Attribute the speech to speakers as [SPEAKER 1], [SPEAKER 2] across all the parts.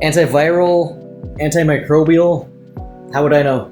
[SPEAKER 1] Antiviral, antimicrobial, how would I know?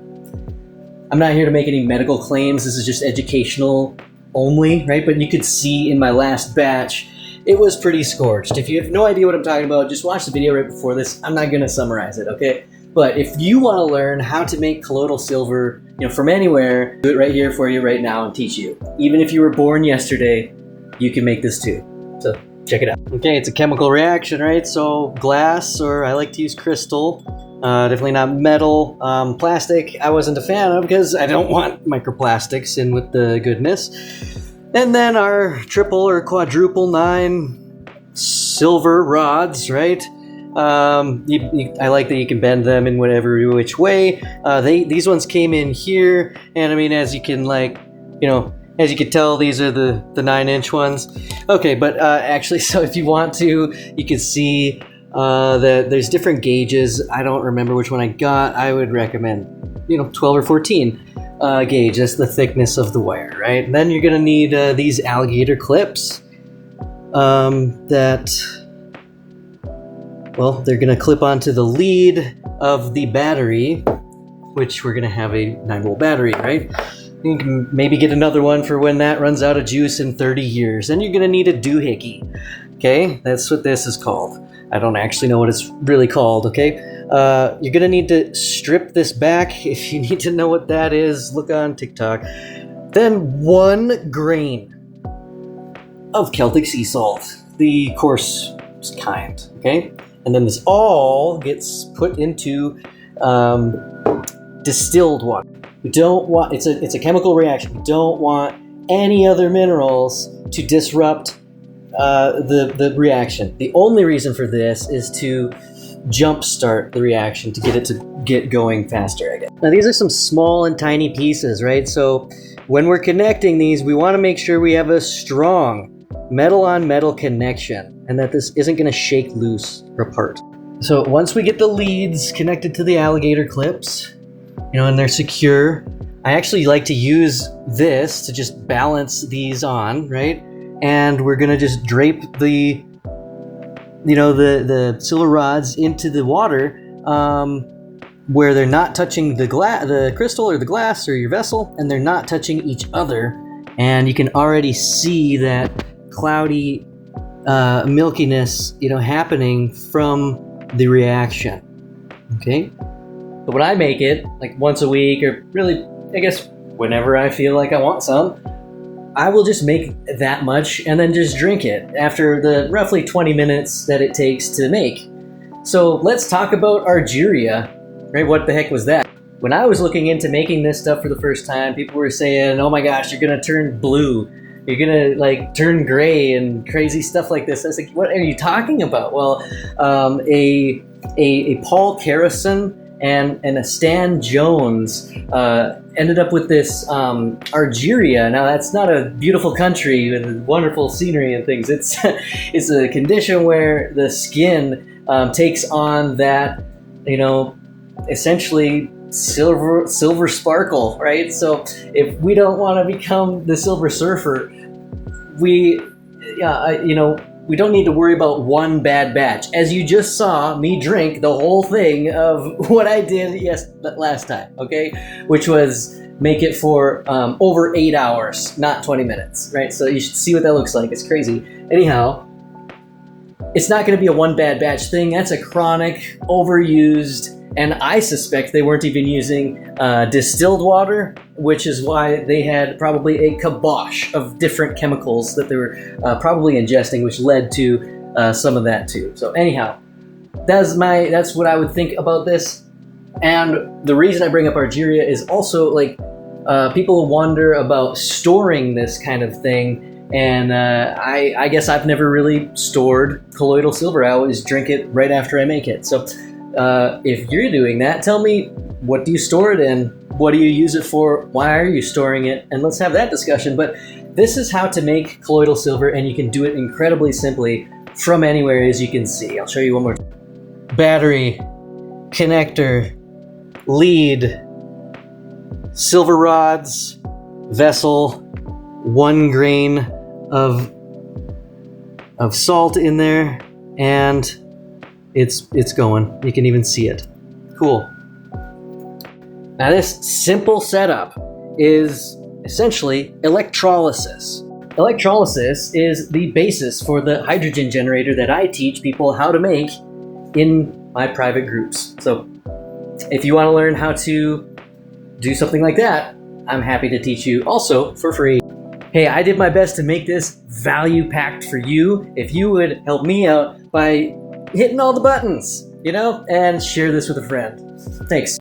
[SPEAKER 1] I'm not here to make any medical claims. This is just educational only, right? But you could see in my last batch, it was pretty scorched. If you have no idea what I'm talking about, just watch the video right before this. I'm not going to summarize it, okay? But if you want to learn how to make colloidal silver, from anywhere, do it right here for you right now and teach you. Even if you were born yesterday, you can make this too. So check it out. Okay, it's a chemical reaction, right? So glass, or I like to use crystal. Definitely not metal. Plastic, I wasn't a fan of because I don't want microplastics in with the goodness. And then our triple or quadruple 9 silver rods, right? I like that you can bend them in whatever which way. These ones came in here, and I mean, as you can as you can tell, these are the 9-inch ones. Okay, but actually, so if you want to, you can see that there's different gauges. I don't remember which one I got. I would recommend, 12 or 14 gauge. That's the thickness of the wire, right? And then you're gonna need these alligator clips they're gonna clip onto the lead of the battery, which we're gonna have a 9-volt battery, right? You can maybe get another one for when that runs out of juice in 30 years. Then you're gonna need a doohickey. Okay, that's what this is called. I don't actually know what it's really called, okay? You're gonna need to strip this back. If you need to know what that is, look on TikTok. Then 1 grain of Celtic sea salt, the coarse kind, okay? And then this all gets put into distilled water. We don't want, it's a chemical reaction. We don't want any other minerals to disrupt the reaction. The only reason for this is to jumpstart the reaction, to get it to get going faster, I guess. Now these are some small and tiny pieces, right? So when we're connecting these, we want to make sure we have a strong metal on metal connection and that this isn't going to shake loose or apart. So once we get the leads connected to the alligator clips, and they're secure, I actually like to use this to just balance these on, right? And we're gonna just drape the silver rods into the water where they're not touching the crystal or the glass or your vessel, and they're not touching each other. And you can already see that cloudy milkiness, happening from the reaction. Okay. But when I make it, like once a week, or really, I guess, whenever I feel like I want some, I will just make that much and then just drink it after the roughly 20 minutes that it takes to make. So let's talk about Argyria, right? What the heck was that? When I was looking into making this stuff for the first time, people were saying, oh my gosh, you're gonna turn blue. You're gonna turn gray and crazy stuff like this. I was like, what are you talking about? Well, a Paul Carrison and a Stan Jones ended up with this Argyria. Now that's not a beautiful country with wonderful scenery and things. It's a condition where the skin takes on that, essentially silver sparkle, right? So if we don't want to become the Silver Surfer, we don't need to worry about one bad batch. As you just saw me drink the whole thing of what I did last time, okay? Which was make it for over 8 hours, not 20 minutes, right? So you should see what that looks like. It's crazy. Anyhow, it's not going to be a one bad batch thing. That's a chronic, overused, and I suspect they weren't even using distilled water, which is why they had probably a kibosh of different chemicals that they were probably ingesting, which led to some of that too. So anyhow, that's what I would think about this. And the reason I bring up Argyria is also people wonder about storing this kind of thing. And I guess I've never really stored colloidal silver. I always drink it right after I make it. So if you're doing that, tell me, what do you store it in? What do you use it for? Why are you storing it? And let's have that discussion. But this is how to make colloidal silver, and you can do it incredibly simply from anywhere, as you can see. I'll show you one more time. Battery, connector, lead, silver rods, vessel, 1 grain of salt in there, and it's going. You can even see it. Cool. Now this simple setup is essentially electrolysis. Electrolysis is the basis for the hydrogen generator that I teach people how to make in my private groups. So if you want to learn how to do something like that, I'm happy to teach you also for free. Hey, I did my best to make this value-packed for you. If you would help me out by hitting all the buttons, and share this with a friend. Thanks.